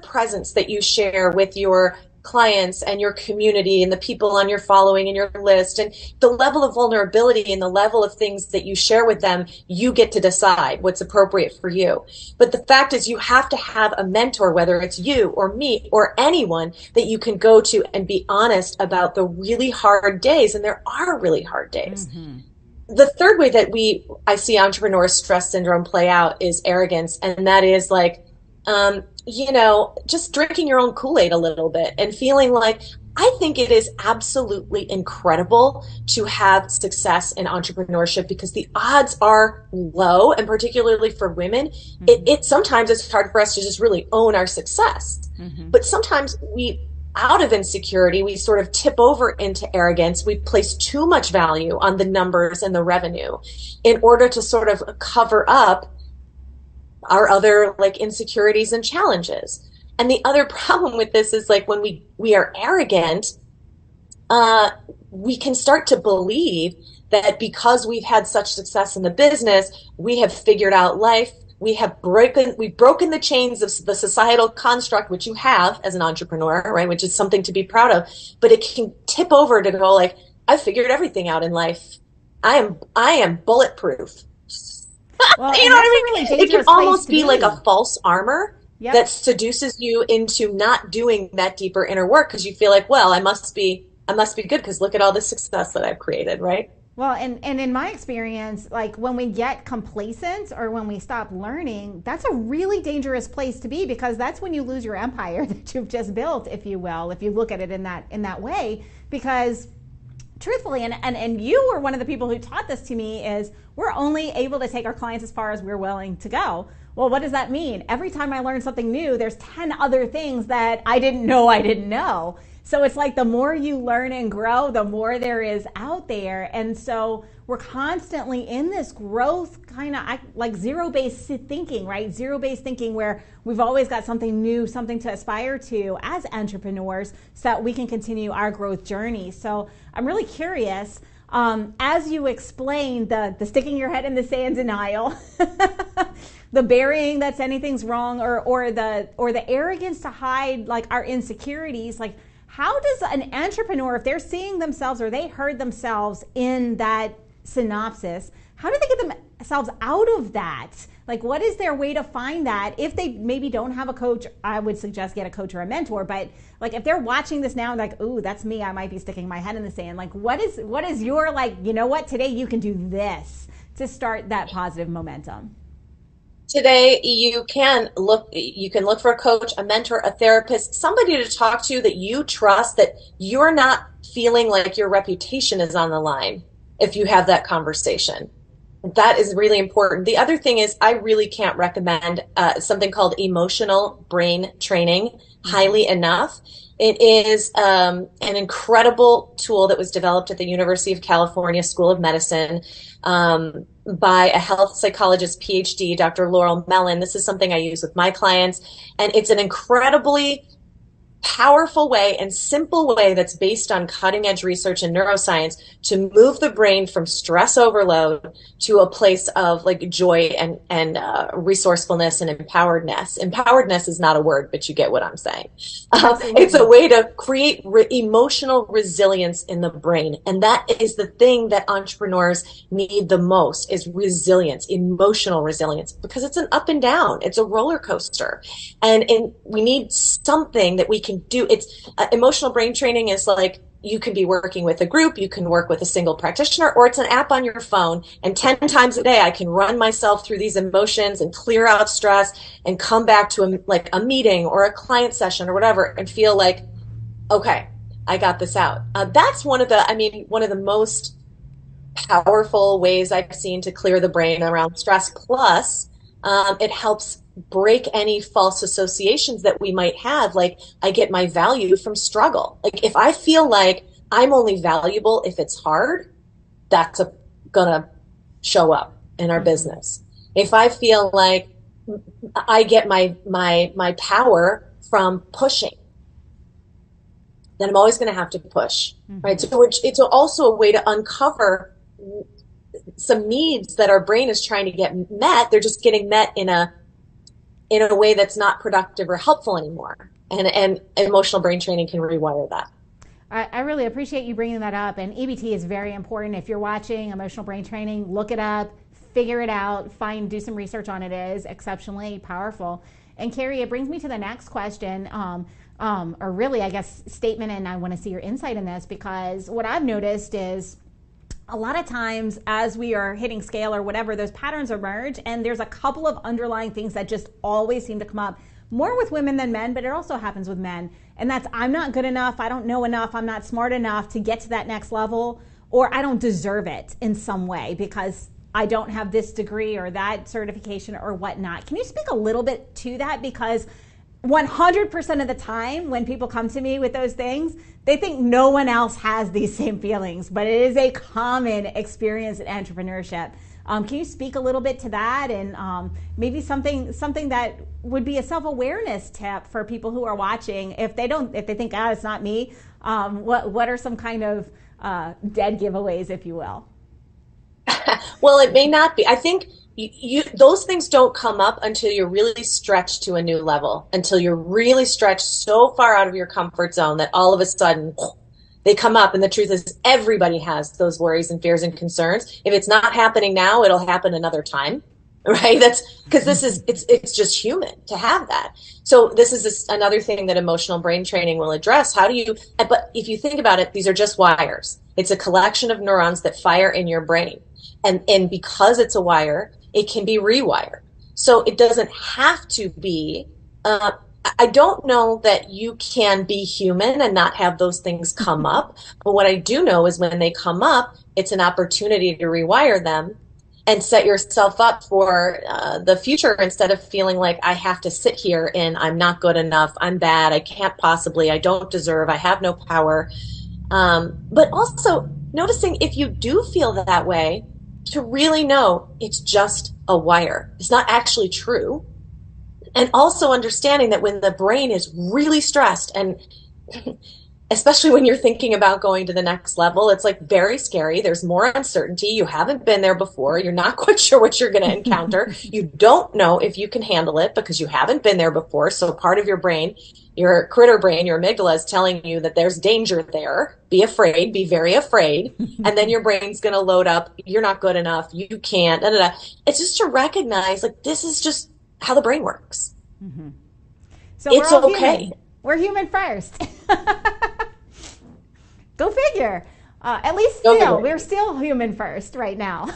presence that you share with your clients and your community and the people on your following and your list, and the level of vulnerability and the level of things that you share with them, you get to decide what's appropriate for you. But the fact is, you have to have a mentor, whether it's you or me or anyone that you can go to and be honest about the really hard days. And there are really hard days. The third way that I see entrepreneur stress syndrome play out is arrogance. And that is like, just drinking your own Kool-Aid a little bit and feeling like, I think it is absolutely incredible to have success in entrepreneurship because the odds are low, and particularly for women, sometimes it's hard for us to just really own our success. But sometimes out of insecurity, we sort of tip over into arrogance. We place too much value on the numbers and the revenue in order to sort of cover up our other like insecurities and challenges. And the other problem with this is like when we are arrogant, we can start to believe that because we've had such success in the business, we have figured out life. We've broken the chains of the societal construct, which you have as an entrepreneur, right? Which is something to be proud of. But it can tip over to go like, I've figured everything out in life. I am bulletproof. Well, you know what I mean? Really it can almost be like a false armor Yep. that seduces you into not doing that deeper inner work because you feel like, well, I must be good because look at all the success that I've created, right? Well, and in my experience, like when we get complacent or when we stop learning, that's a really dangerous place to be because that's when you lose your empire that you've just built, if you will, if you look at it in that way. Because truthfully, and you were one of the people who taught this to me, is we're only able to take our clients as far as we're willing to go. Well, what does that mean? Every time I learn something new, there's 10 other things that I didn't know. So it's like the more you learn and grow, the more there is out there. And so we're constantly in this growth kind of like zero-based thinking, right? Zero-based thinking where we've always got something new, something to aspire to as entrepreneurs so that we can continue our growth journey. So I'm really curious, as you explained the sticking your head in the sand denial, the burying that anything's wrong, or the arrogance to hide like our insecurities, like how does an entrepreneur, if they're seeing themselves or they heard themselves in that synopsis, how do they get themselves out of that? Like, what is their way to find that? If they maybe don't have a coach, I would suggest get a coach or a mentor. But like, if they're watching this now and like, ooh, that's me, I might be sticking my head in the sand. Like, what is your, like, you know what, today you can do this to start that positive momentum? Today, you can look for a coach, a mentor, a therapist, somebody to talk to that you trust, that you're not feeling like your reputation is on the line if you have that conversation. That is really important. The other thing is I really can't recommend something called emotional brain training highly enough. It is an incredible tool that was developed at the University of California School of Medicine by a health psychologist, PhD, Dr. Laurel Mellon. This is something I use with my clients, and it's an incredibly powerful way and simple way that's based on cutting edge research in neuroscience to move the brain from stress overload to a place of like joy and resourcefulness and empoweredness. Empoweredness is not a word, but you get what I'm saying. It's a way to create emotional resilience in the brain. And that is the thing that entrepreneurs need the most, is resilience, emotional resilience, because it's an up and down. It's a roller coaster. And we need something that we can do. It's emotional brain training is like, you can be working with a group, you can work with a single practitioner, or it's an app on your phone. And 10 times a day, I can run myself through these emotions and clear out stress and come back to a meeting or a client session or whatever and feel like, okay, I got this out. That's one of the most powerful ways I've seen to clear the brain around stress. Plus, it helps break any false associations that we might have. Like, I get my value from struggle. Like, if I feel like I'm only valuable if it's hard, that's gonna show up in our business. If I feel like I get my power from pushing, then I'm always going to have to push, right? So it's also a way to uncover some needs that our brain is trying to get met. They're just getting met in a way that's not productive or helpful anymore. And emotional brain training can rewire that. I really appreciate you bringing that up. And EBT is very important. If you're watching emotional brain training, look it up, figure it out, do some research on it. It is exceptionally powerful. And Carrie, it brings me to the next question, or really, I guess, statement, and I want to see your insight in this, because what I've noticed is a lot of times as we are hitting scale or whatever, those patterns emerge, and there's a couple of underlying things that just always seem to come up, more with women than men, but it also happens with men. And that's, I'm not good enough, I don't know enough, I'm not smart enough to get to that next level, or I don't deserve it in some way because I don't have this degree or that certification or whatnot. Can you speak a little bit to that? Because 100% of the time when people come to me with those things, they think no one else has these same feelings, but it is a common experience in entrepreneurship. Can you speak a little bit to that, and maybe something that would be a self-awareness tip for people who are watching if they think, it's not me? What are some kind of dead giveaways, if you will? Well, it may not be. I think those things don't come up until you're really stretched to a new level, until you're really stretched so far out of your comfort zone that all of a sudden they come up. And the truth is, everybody has those worries and fears and concerns. If it's not happening now, it'll happen another time, right? That's because it's just human to have that. So this is another thing that emotional brain training will address. But if you think about it, these are just wires. It's a collection of neurons that fire in your brain. And because it's a wire, it can be rewired. So it doesn't have to be, I don't know that you can be human and not have those things come up. But what I do know is when they come up, it's an opportunity to rewire them and set yourself up for the future, instead of feeling like I have to sit here and I'm not good enough, I'm bad, I can't possibly, I don't deserve, I have no power. But also noticing if you do feel that way, to really know it's just a wire. It's not actually true. And also understanding that when the brain is really stressed, and especially when you're thinking about going to the next level, it's like very scary. There's more uncertainty. You haven't been there before. You're not quite sure what you're going to encounter. You don't know if you can handle it because you haven't been there before. So part of your brain, your critter brain, your amygdala, is telling you that there's danger there. Be afraid, be very afraid. And then your brain's going to load up. You're not good enough. You can't. Da, da, da. It's just to recognize, like, this is just how the brain works. Mm-hmm. So it's we're all okay. Human. We're human first. Go figure. At least we're still human first right now.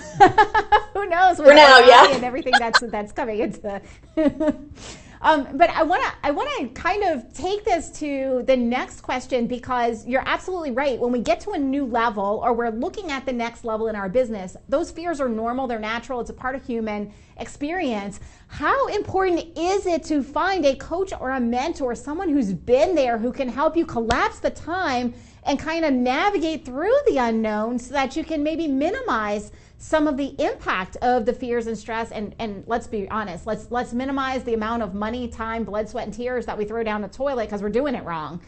Who knows? For now, yeah. And everything that's coming into. But I want to kind of take this to the next question, because you're absolutely right. When we get to a new level, or we're looking at the next level in our business, those fears are normal. They're natural. It's a part of human experience. How important is it to find a coach or a mentor, someone who's been there, who can help you collapse the time and kind of navigate through the unknown, so that you can maybe minimize some of the impact of the fears and stress, and let's be honest, let's minimize the amount of money, time, blood, sweat, and tears that we throw down the toilet because we're doing it wrong.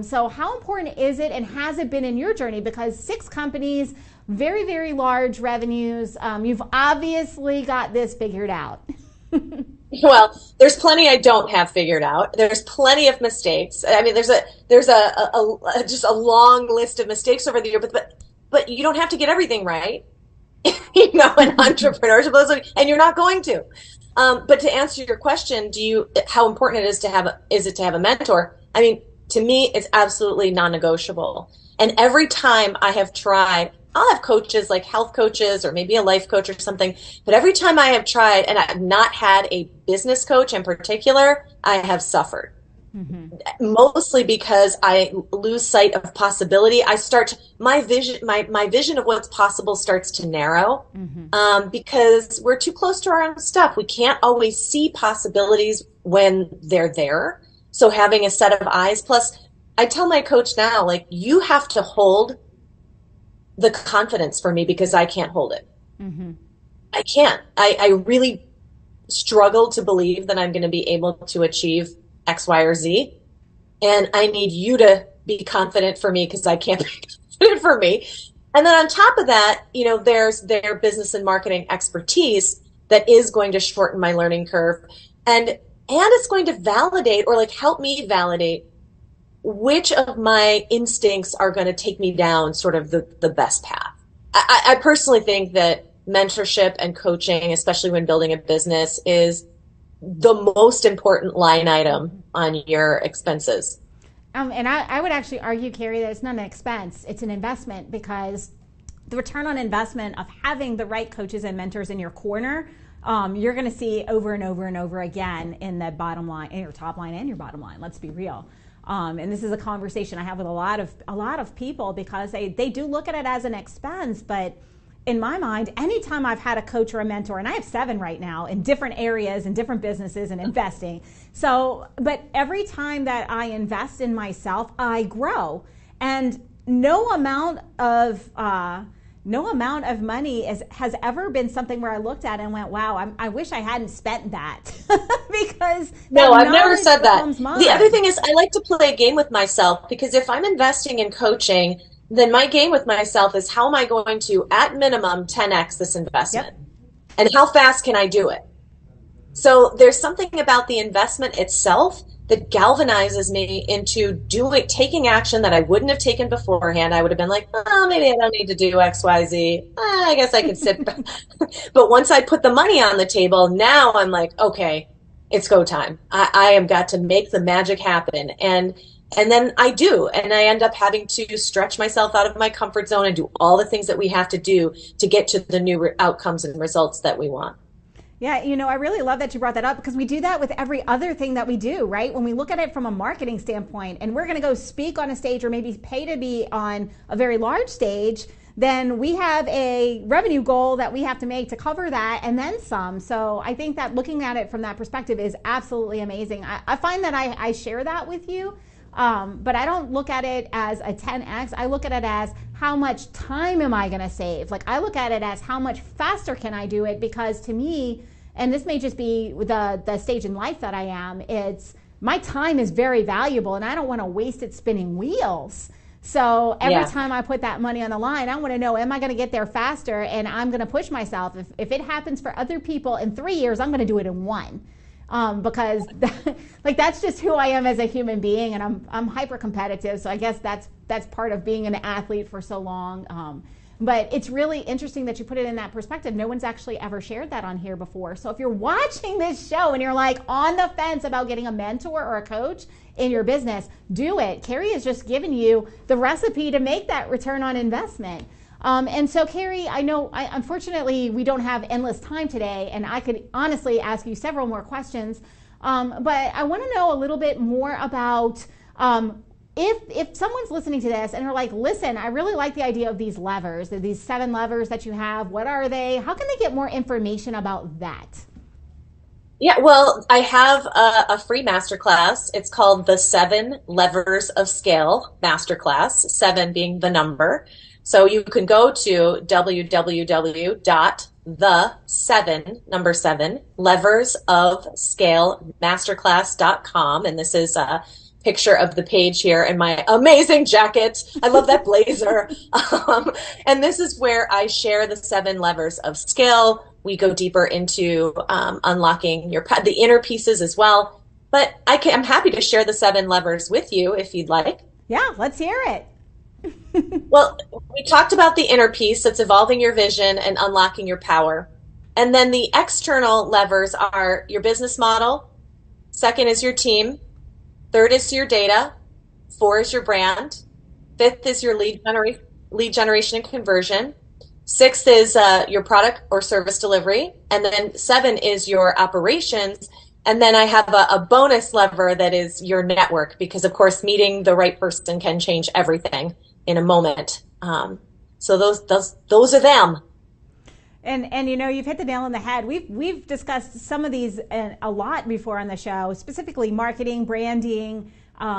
So how important is it, and has it been in your journey? Because 6 companies, very, very large revenues, you've obviously got this figured out. Well, there's plenty I don't have figured out. There's plenty of mistakes. I mean, there's just a long list of mistakes over the year, but you don't have to get everything right. In entrepreneurship, and you're not going to. But to answer your question, how important it is to have a mentor? I mean, to me, it's absolutely non-negotiable. And every time I have tried, I'll have coaches, like health coaches or maybe a life coach or something. But every time I have tried and I've not had a business coach in particular, I have suffered. Mm-hmm. Mostly because I lose sight of possibility. My vision of what's possible starts to narrow, because we're too close to our own stuff. We can't always see possibilities when they're there. So having a set of eyes, plus I tell my coach now, like, you have to hold the confidence for me because I can't hold it. Mm-hmm. I can't. I really struggle to believe that I'm going to be able to achieve X, Y, or Z. And I need you to be confident for me because I can't be confident for me. And then on top of that, there's their business and marketing expertise that is going to shorten my learning curve. And it's going to validate, or like help me validate, which of my instincts are going to take me down sort of the best path. I personally think that mentorship and coaching, especially when building a business, is the most important line item on your expenses. And I would actually argue, Carrie, that it's not an expense, it's an investment, because the return on investment of having the right coaches and mentors in your corner, you're going to see over and over and over again in the bottom line, in your top line and your bottom line. Let's be real. And this is a conversation I have with a lot of people, because they do look at it as an expense, but in my mind, anytime I've had a coach or a mentor, and I have 7 right now in different areas and different businesses and investing. So, but every time that I invest in myself, I grow. And no amount of money has ever been something where I looked at it and went, wow, I wish I hadn't spent that. Because no, I've never said that. Mine. The other thing is I like to play a game with myself, because if I'm investing in coaching, then my game with myself is, how am I going to, at minimum, 10x this investment? Yep. And how fast can I do it? So there's something about the investment itself that galvanizes me into taking action that I wouldn't have taken beforehand. I would have been like, oh, maybe I don't need to do X, Y, Z. I guess I could sit back. But once I put the money on the table, now I'm like, okay, it's go time. I have got to make the magic happen. And then I do, and I end up having to stretch myself out of my comfort zone and do all the things that we have to do to get to the new outcomes and results that we want. Yeah, I really love that you brought that up, because we do that with every other thing that we do, right? When we look at it from a marketing standpoint, and we're going to go speak on a stage or maybe pay to be on a very large stage, then we have a revenue goal that we have to make to cover that and then some. So I think that looking at it from that perspective is absolutely amazing. I find that I share that with you. But I don't look at it as a 10x. I look at it as, how much time am I going to save? Like, I look at it as, how much faster can I do it? Because to me, and this may just be the stage in life that I am, it's, my time is very valuable and I don't want to waste it spinning wheels. So every time I put that money on the line, I want to know, am I going to get there faster? And I'm going to push myself. If it happens for other people in 3 years, I'm going to do it in 1. Because that's just who I am as a human being, and I'm hyper competitive. So I guess that's part of being an athlete for so long. But it's really interesting that you put it in that perspective. No one's actually ever shared that on here before. So if you're watching this show and you're like on the fence about getting a mentor or a coach in your business, do it. Carrie has just given you the recipe to make that return on investment. And so, Carrie, I know, unfortunately, we don't have endless time today, and I could honestly ask you several more questions. But I want to know a little bit more about if someone's listening to this and they're like, listen, I really like the idea of these levers, these 7 levers that you have. What are they? How can they get more information about that? Yeah, well, I have a free masterclass. It's called the 7 Levers of Scale Masterclass, 7 being the number. So you can go to www.the7leversofscalemasterclass.com. And this is a picture of the page here and my amazing jacket. I love that blazer. And this is where I share the 7 levers of scale. We go deeper into unlocking the inner pieces as well. But I'm happy to share the 7 levers with you if you'd like. Yeah, let's hear it. Well, we talked about the inner piece, that's evolving your vision and unlocking your power. And then the external levers are your business model. 2nd is your team. 3rd is your data. 4 is your brand. 5th is your lead generation and conversion. 6th is your product or service delivery. And then 7 is your operations. And then I have a bonus lever that is your network, because, of course, meeting the right person can change everything in a moment. So those are them. And you've hit the nail on the head. We've discussed some of these a lot before on the show, specifically marketing, branding,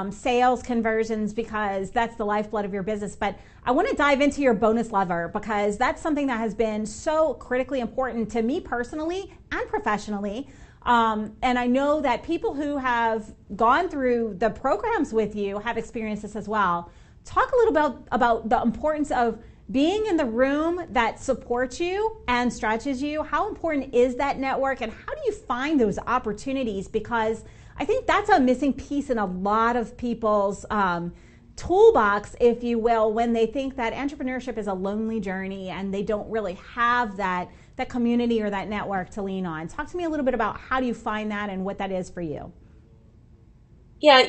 sales, conversions, because that's the lifeblood of your business. But I want to dive into your bonus lever, because that's something that has been so critically important to me personally and professionally. And I know that people who have gone through the programs with you have experienced this as well. Talk a little bit about the importance of being in the room that supports you and stretches you. How important is that network, and how do you find those opportunities? Because I think that's a missing piece in a lot of people's toolbox, if you will, when they think that entrepreneurship is a lonely journey and they don't really have that community or that network to lean on. Talk to me a little bit about how do you find that and what that is for you. Yeah,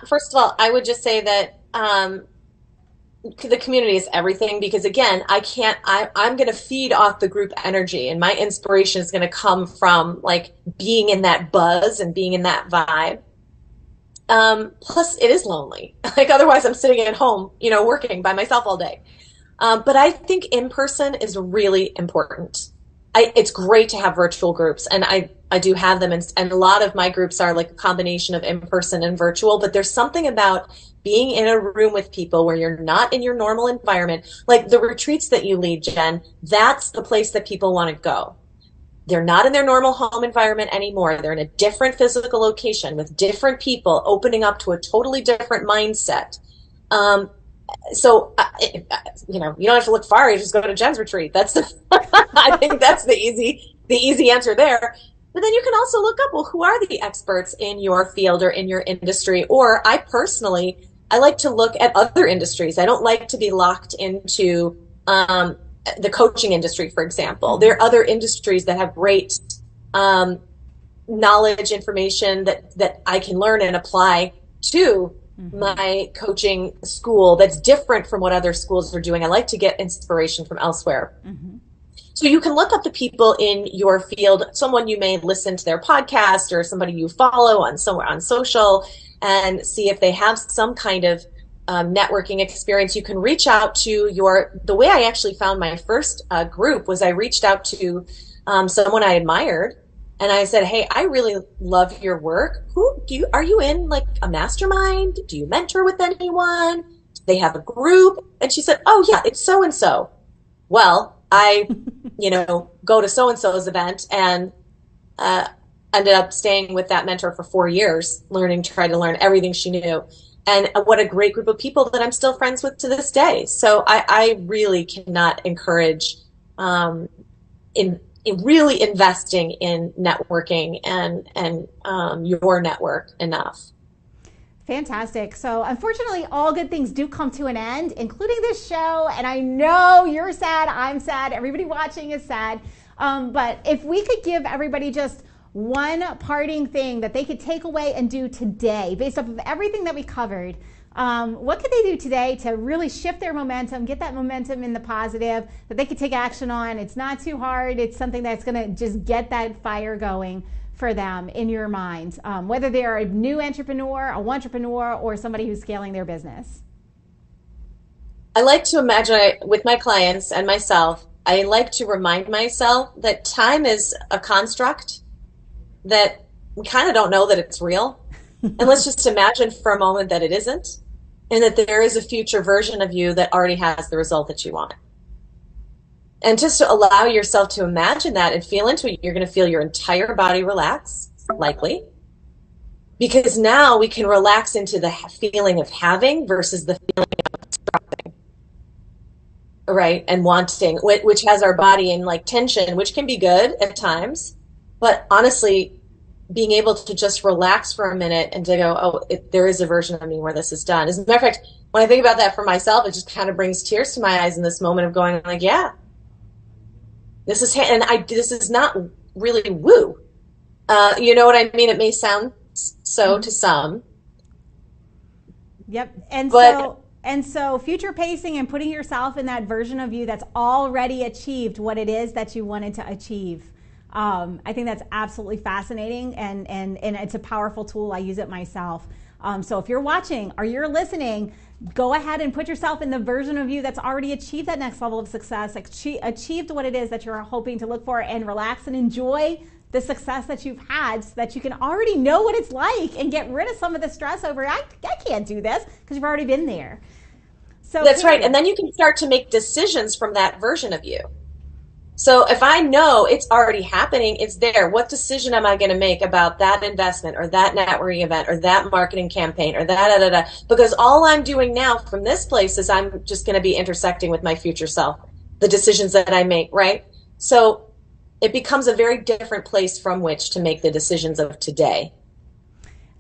first of all, I would just say that the community is everything, because again, I'm going to feed off the group energy, and my inspiration is going to come from like being in that buzz and being in that vibe. Plus it is lonely. Like otherwise I'm sitting at home, working by myself all day. But I think in person is really important. It's great to have virtual groups, and I do have them, and a lot of my groups are like a combination of in person and virtual, but there's something about being in a room with people where you're not in your normal environment, like the retreats that you lead, Jen, that's the place that people want to go. They're not in their normal home environment anymore. They're in a different physical location with different people, opening up to a totally different mindset. So, you don't have to look far. You just go to Jen's retreat. I think that's the easy answer there. But then you can also look up, well, who are the experts in your field or in your industry? Or I like to look at other industries. I don't like to be locked into the coaching industry, for example. There are other industries that have great knowledge, information that I can learn and apply to my coaching school that's different from what other schools are doing. I like to get inspiration from elsewhere. So you can look up the people in your field, someone you may listen to their podcast or somebody you follow on somewhere on social, and see if they have some kind of networking experience. You can reach out to the way I actually found my first group was I reached out to someone I admired, and I said, hey, I really love your work. Are you in like a mastermind? Do you mentor with anyone? Do they have a group? And she said, oh yeah, it's so-and-so. Well, I, go to so-and-so's event and ended up staying with that mentor for 4 years, trying to learn everything she knew. And what a great group of people that I'm still friends with to this day. So I really cannot encourage in really investing in networking and your network enough. Fantastic. So unfortunately, all good things do come to an end, including this show. And I know you're sad, I'm sad, everybody watching is sad. But if we could give everybody just one parting thing that they could take away and do today, based off of everything that we covered, what could they do today to really shift their momentum, get that momentum in the positive, that they could take action on? It's not too hard. It's something that's going to just get that fire going for them in your mind, whether they're a new entrepreneur, a entrepreneur, or somebody who's scaling their business. I like to imagine with my clients and myself, I like to remind myself that time is a construct that we kind of don't know that it's real. And let's just imagine for a moment that it isn't, and that there is a future version of you that already has the result that you want. And just to allow yourself to imagine that and feel into it, you're going to feel your entire body relax, likely, because now we can relax into the feeling of having versus the feeling of struggling, right? And wanting, which has our body in like tension, which can be good at times, but honestly, being able to just relax for a minute and to go, there is a version of me where this is done. As a matter of fact, when I think about that for myself, it just kind of brings tears to my eyes in this moment of going like, yeah, this is not really woo. You know what I mean? It may sound so to some. Yep. And so future pacing and putting yourself in that version of you that's already achieved what it is that you wanted to achieve. I think that's absolutely fascinating, and it's a powerful tool. I use it myself. So if you're watching or you're listening, go ahead and put yourself in the version of you that's already achieved that next level of success, achieved what it is that you're hoping to look for, and relax and enjoy the success that you've had so that you can already know what it's like and get rid of some of the stress over, I can't do this, because you've already been there. So that's right. And then you can start to make decisions from that version of you. So if I know it's already happening, it's there. What decision am I going to make about that investment or that networking event or that marketing campaign or that, because all I'm doing now from this place is I'm just going to be intersecting with my future self, the decisions that I make, right? So it becomes a very different place from which to make the decisions of today.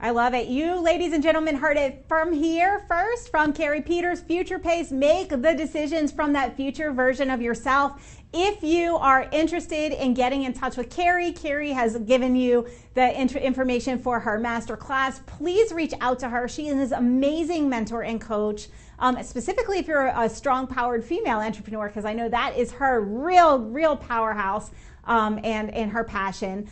I love it. You, ladies and gentlemen, heard it from here first, from Carrie Peters. Future Pace, make the decisions from that future version of yourself. If you are interested in getting in touch with Carrie, Carrie has given you the information for her masterclass. Please reach out to her. She is an amazing mentor and coach, specifically if you're a strong-powered female entrepreneur, because I know that is her real powerhouse. And her passion.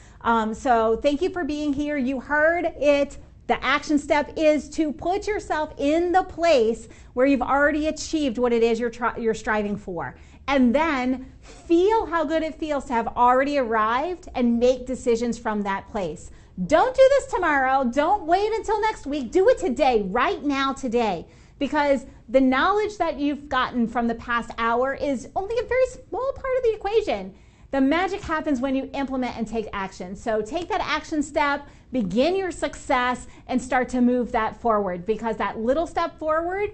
So thank you for being here. You heard it The action step is to put yourself in the place where you've already achieved what it is you're striving for. And then feel how good it feels to have already arrived and make decisions from that place. Don't do this tomorrow. Don't wait until next week. Do it today, right now, today. Because the knowledge that you've gotten from the past hour is only a very small part of the equation. The magic happens when you implement and take action. So take that action step, begin your success, and start to move that forward, because that little step forward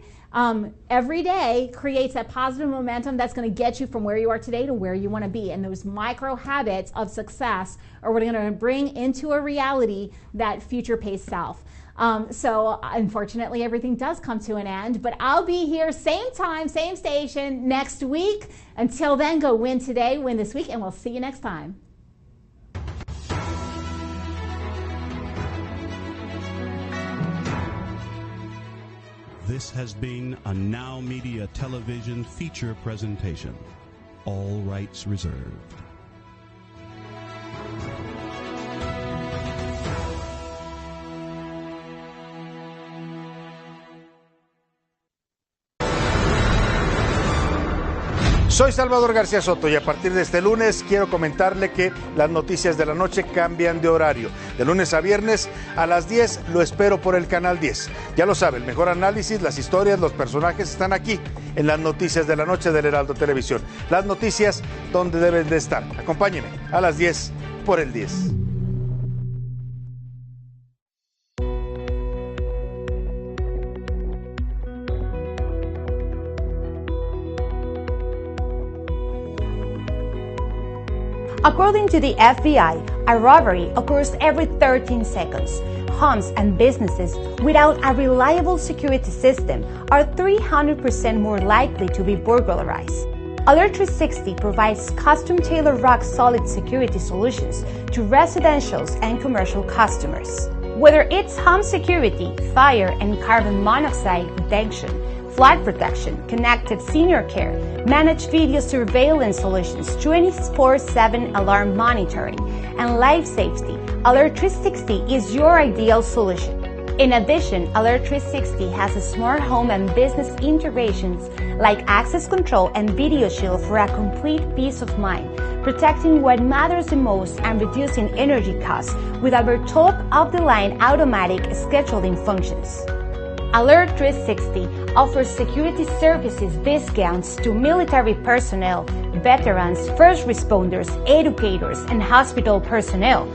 every day creates that positive momentum that's going to get you from where you are today to where you want to be. And those micro habits of success are what are going to bring into a reality that future-paced self. So unfortunately, everything does come to an end, but I'll be here same time, same station next week. Until then, go win today, win this week, and we'll see you next time. This has been a NowMedia Television feature presentation. All rights reserved. Soy Salvador García Soto y a partir de este lunes quiero comentarle que las noticias de la noche cambian de horario. De lunes a viernes a las 10 lo espero por el canal 10. Ya lo sabe, el mejor análisis, las historias, los personajes están aquí en las noticias de la noche del Heraldo Televisión. Las noticias donde deben de estar. Acompáñeme a las 10 por el 10. According to the FBI, a robbery occurs every 13 seconds. Homes and businesses without a reliable security system are 300% more likely to be burglarized. Alert 360 provides custom-tailored rock-solid security solutions to residential and commercial customers. Whether it's home security, fire and carbon monoxide detection, flood protection, connected senior care, managed video surveillance solutions, 24/7 alarm monitoring, and life safety, Alert 360 is your ideal solution. In addition, Alert 360 has smart home and business integrations like access control and video shield for a complete peace of mind, protecting what matters the most and reducing energy costs with our top-of-the-line automatic scheduling functions. Alert 360 offers security services discounts to military personnel, veterans, first responders, educators, and hospital personnel.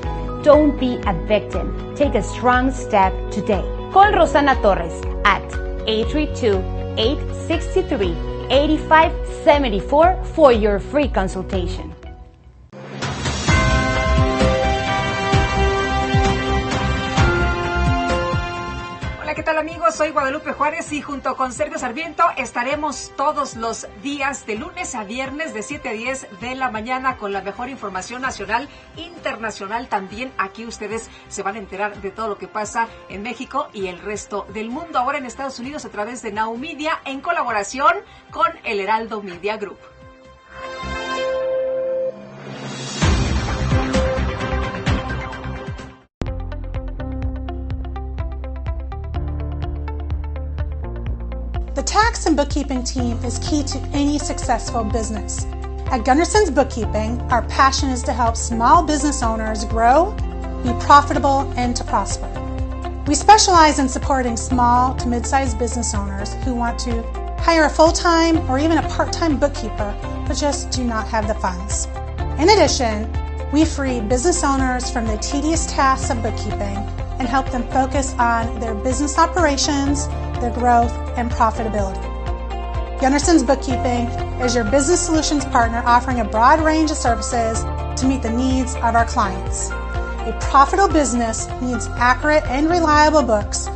Don't be a victim. Take a strong step today. Call Rosana Torres at 832-863-8574 for your free consultation. ¿Qué tal, amigos? Soy Guadalupe Juárez y junto con Sergio Sarmiento estaremos todos los días de lunes a viernes de 7 a 10 de la mañana con la mejor información nacional, internacional. También aquí ustedes se van a enterar de todo lo que pasa en México y el resto del mundo. Ahora en Estados Unidos a través de NowMedia en colaboración con el Heraldo Media Group. The tax and bookkeeping team is key to any successful business. At Gunderson's Bookkeeping, our passion is to help small business owners grow, be profitable, and to prosper. We specialize in supporting small to mid-sized business owners who want to hire a full-time or even a part-time bookkeeper but just do not have the funds. In addition, we free business owners from the tedious tasks of bookkeeping and help them focus on their business operations, their growth, and profitability. Gunderson's Bookkeeping is your business solutions partner offering a broad range of services to meet the needs of our clients. A profitable business needs accurate and reliable books,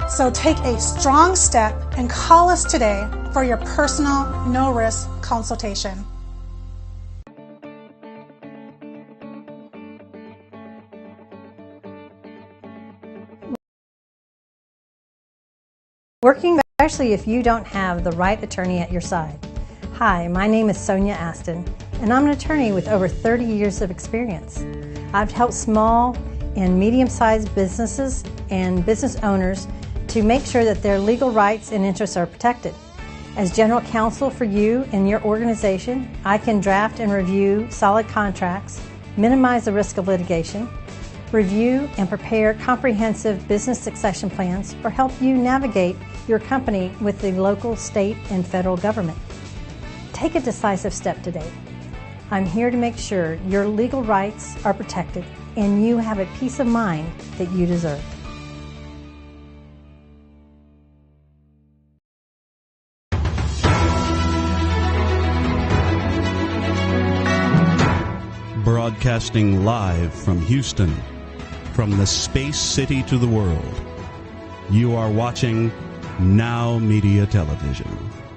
so take a strong step and call us today for your personal, no-risk consultation. Working, especially if you don't have the right attorney at your side. Hi, my name is Sonia Aston, and I'm an attorney with over 30 years of experience. I've helped small and medium-sized businesses and business owners to make sure that their legal rights and interests are protected. As general counsel for you and your organization, I can draft and review solid contracts, minimize the risk of litigation, review and prepare comprehensive business succession plans, or help you navigate your company with the local, state, and federal government. Take a decisive step today. I'm here to make sure your legal rights are protected and you have a peace of mind that you deserve. Broadcasting live from Houston, from the space city to the world. You are watching NowMedia Television.